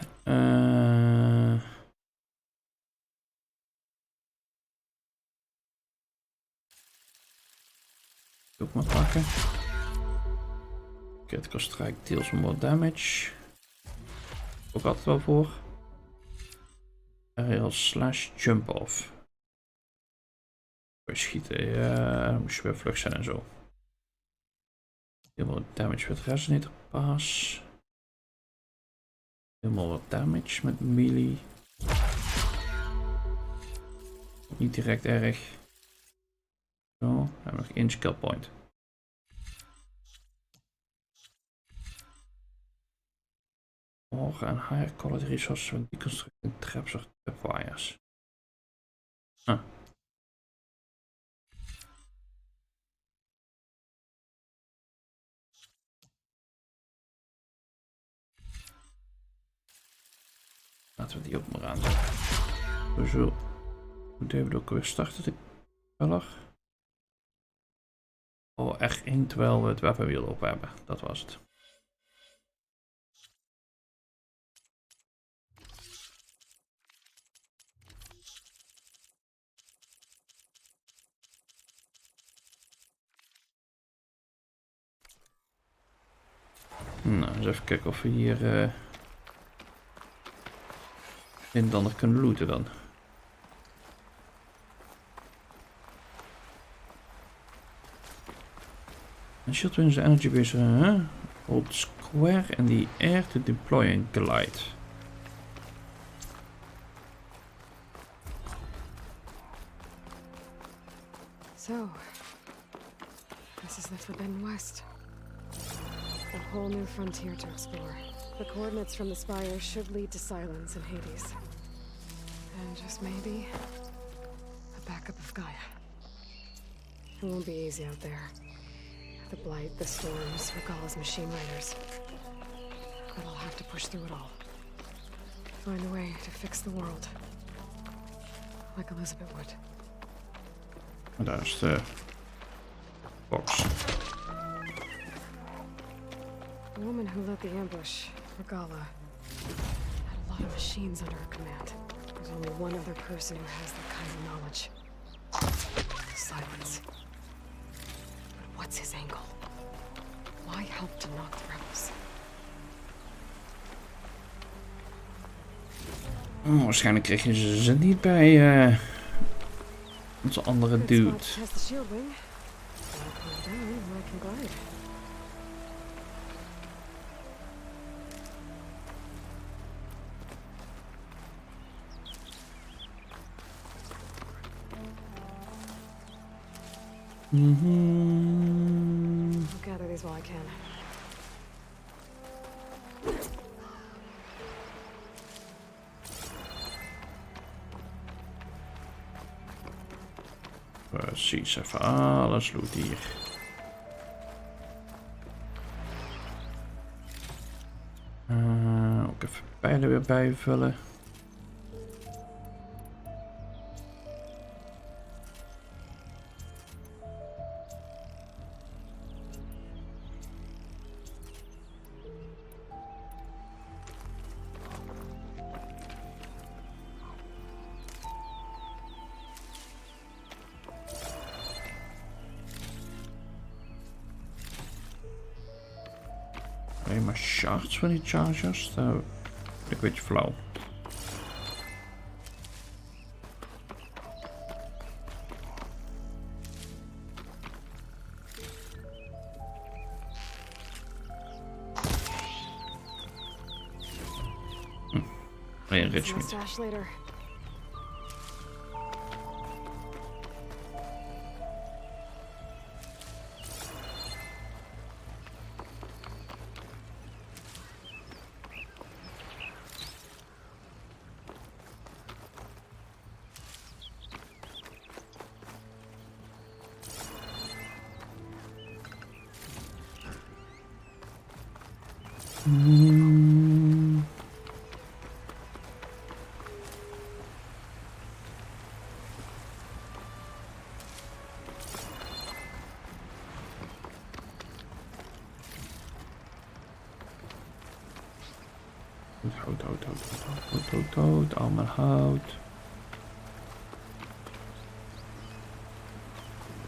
Ook maar pakken. Oké, het kost strike deals more damage. Ook altijd wel voor. Aerial slash jump off. Schieten, ja, dan moet je weer vlug zijn en zo. Helemaal damage met resonator pass. Helemaal wat damage met melee. Niet direct erg. Zo, dan hebben we nog 1 skill point. More and higher quality resources when deconstructing traps or tripwires. Ah. Laten we die ook maar aanzetten. Zo. Moet even ook weer starten de color. Oh, R1 terwijl we het weappenwiel op hebben. Dat was het. Nou, eens even kijken of we hier in dan nog kunnen looten dan. And shield wins the energy base. Hold square in the air to deploy and glide. So, this is the Forbidden West. A whole new frontier to explore. The coordinates from the spire should lead to silence in Hades. And just maybe, a backup of Gaia. It won't be easy out there. The blight, the storms, Regalla's machine riders. But I'll have to push through it all. Find a way to fix the world. Like Elizabeth would. Daar is de box. The woman who led the ambush, Regalla, had a lot of machines under her command. There's only one other person who has that kind of knowledge. Silence. But what's his angle? Why help to knock the rebels? Oh, waarschijnlijk kreeg je ze niet bij onze andere dude. I'll gather these while I can. Precies, even alles loot hier. Ook even pijlen weer bijvullen. Alleen maar shards van die chargers. Daar Een beetje flauw. Een Richmond. Stash later. Hout, allemaal hout.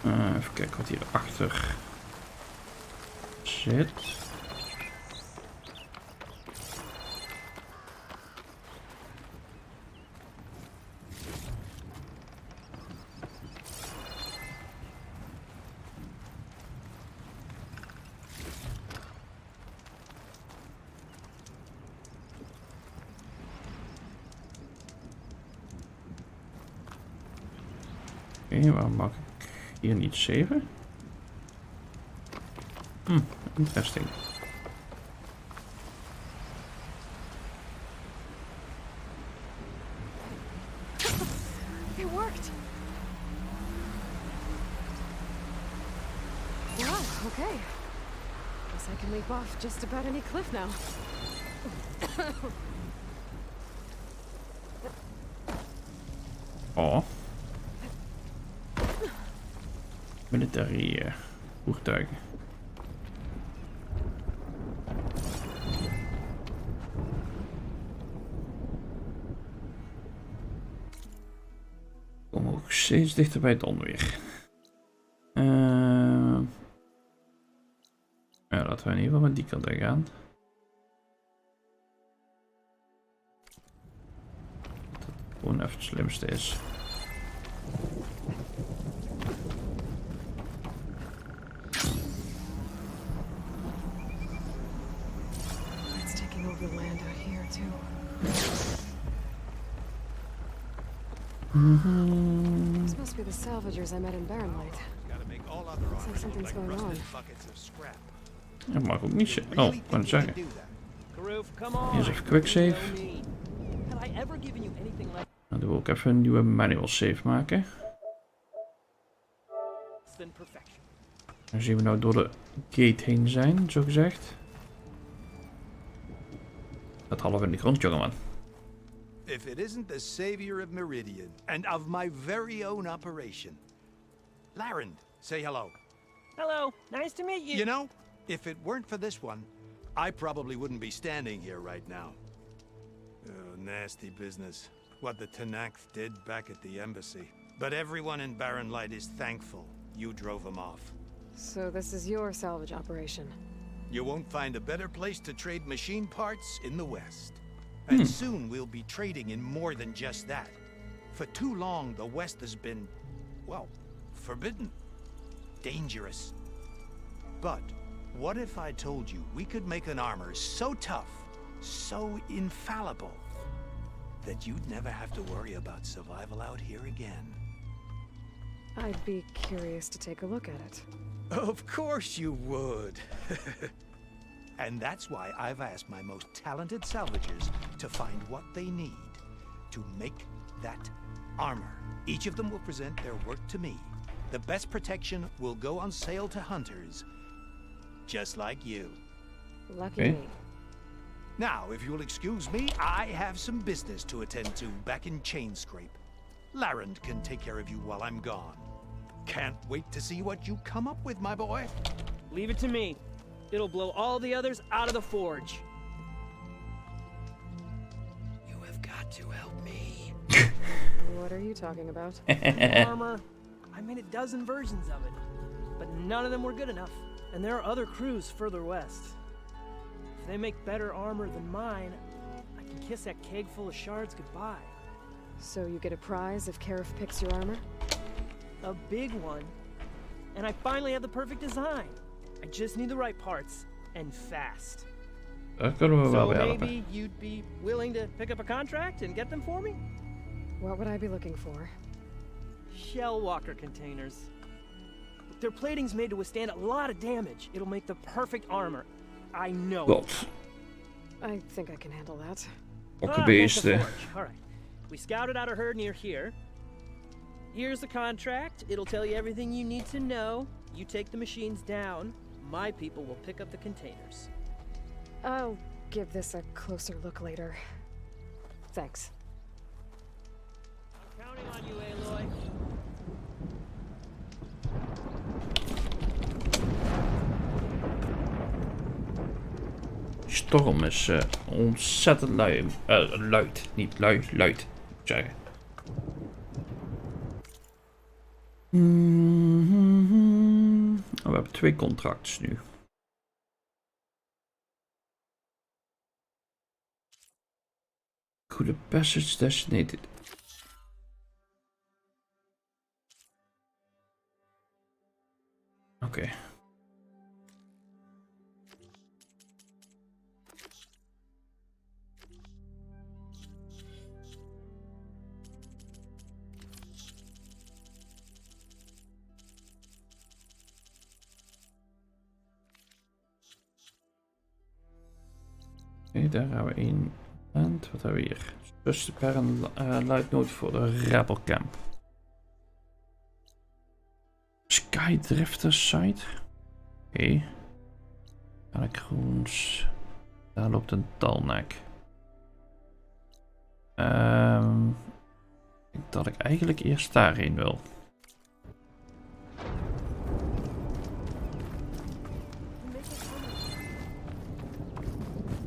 Even kijken wat hierachter zit. Oké, waarom mag ik hier niet saven? Interesting. It worked. Wow, okay. Guess I can leap off just about any cliff now. Oh. Military voertuigen. Kom ook steeds dichter bij het onweer. Ja, laten we in ieder geval met die kant gaan. Dat het gewoon even het slimste is. The land out here too. This must be the salvagers I met in Barrenlight. Looks like something's going on. Dat mag ook niet zo. Oh, ik kan het zeggen. Hier is even quick save. Dan doen we ook even een nieuwe manual save maken. Dan zien we nou door de gate heen zijn, zo gezegd. Dat half in de grond, jongeman. If it isn't the savior of Meridian and of my very own operation. Larend, say hello. Hello, nice to meet you. You know, if it weren't for this one, I probably wouldn't be standing here right now. Oh, nasty business. What the Tenakth did back at the embassy. But everyone in Barrenlight is thankful you drove them off. So this is your salvage operation. You won't find a better place to trade machine parts in the West. And soon we'll be trading in more than just that. For too long, the West has been, well, forbidden. Dangerous. But what if I told you we could make an armor so tough, so infallible, that you'd never have to worry about survival out here again? I'd be curious to take a look at it. Of course you would. And that's why I've asked my most talented salvagers to find what they need to make that armor. Each of them will present their work to me. The best protection will go on sale to hunters, just like you. Lucky me. Now, if you'll excuse me, I have some business to attend to back in Chainscrape. Larend can take care of you while I'm gone. Can't wait to see what you come up with, my boy. Leave it to me. It'll blow all the others out of the forge. You have got to help me. What are you talking about? Armor. I made a dozen versions of it, but none of them were good enough. And there are other crews further west. If they make better armor than mine, I can kiss that keg full of shards goodbye. So you get a prize if Karif picks your armor? A big one. And I finally have the perfect design. I just need the right parts. And fast. Daar kunnen we wel So bij helpen. maybe you'd be willing to pick up a contract and get them for me? What would I be looking for? Shell walker containers. Their plating's made to withstand a lot of damage. It'll make the perfect armor. I know. Wat? I think I can handle that. Okkenbeesten. Alright. We scouted out a herd near here. Here's the contract. It'll tell you everything you need to know. You take the machines down. My people will pick up the containers. I'll give this a closer look later. Thanks. I'm counting on you, Aloy. Storm is ontzettend luid. Niet luid, moet ik zeggen. Oh, we hebben 2 contracts nu. Goede passage designated. Oké. Oké, daar gaan we in. En wat hebben we hier? Just per een luidnoot voor de Rebel Camp. Skydrifter site. Oké. Groens. Daar loopt een talnek. Ik denk dat ik eigenlijk eerst daarheen wil.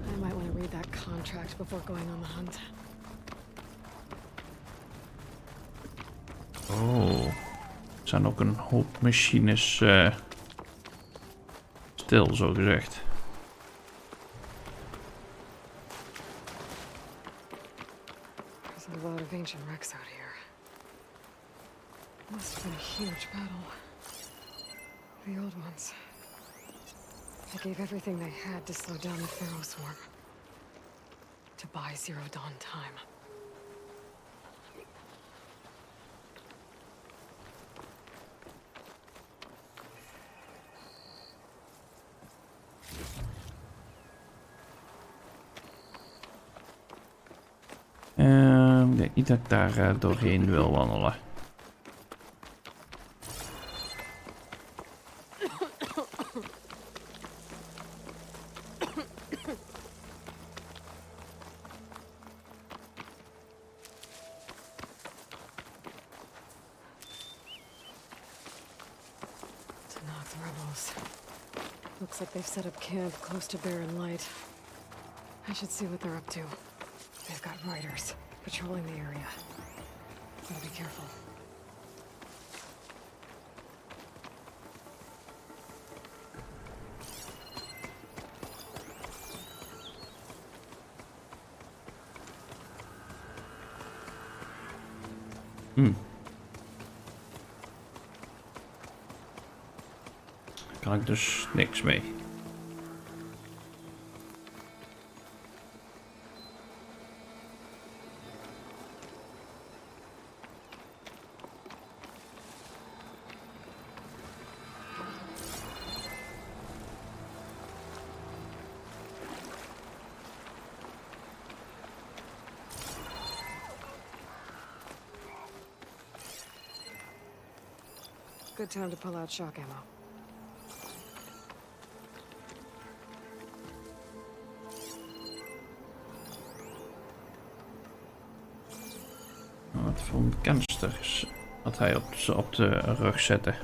I might want to read that contract before going on the hunt. Oh. Er zijn ook een hoop machines stil, zo gezegd. There's a lot of ancient wrecks out here. Must have been a huge battle. The old ones. They gave everything they had to slow down the Pharaoh swarm. To buy Zero Dawn time. Ik denk niet dat ik daar doorheen wil wandelen. Tanakh rebels. Looks like they've set up camp close to Barren Light. I should see what they're up to. They've got riders patrolling the area. Gotta be careful. Daar kan ik dus niks mee. Good time to pull out shock ammo. Wat voor een kanister is wat hij op de rug zette.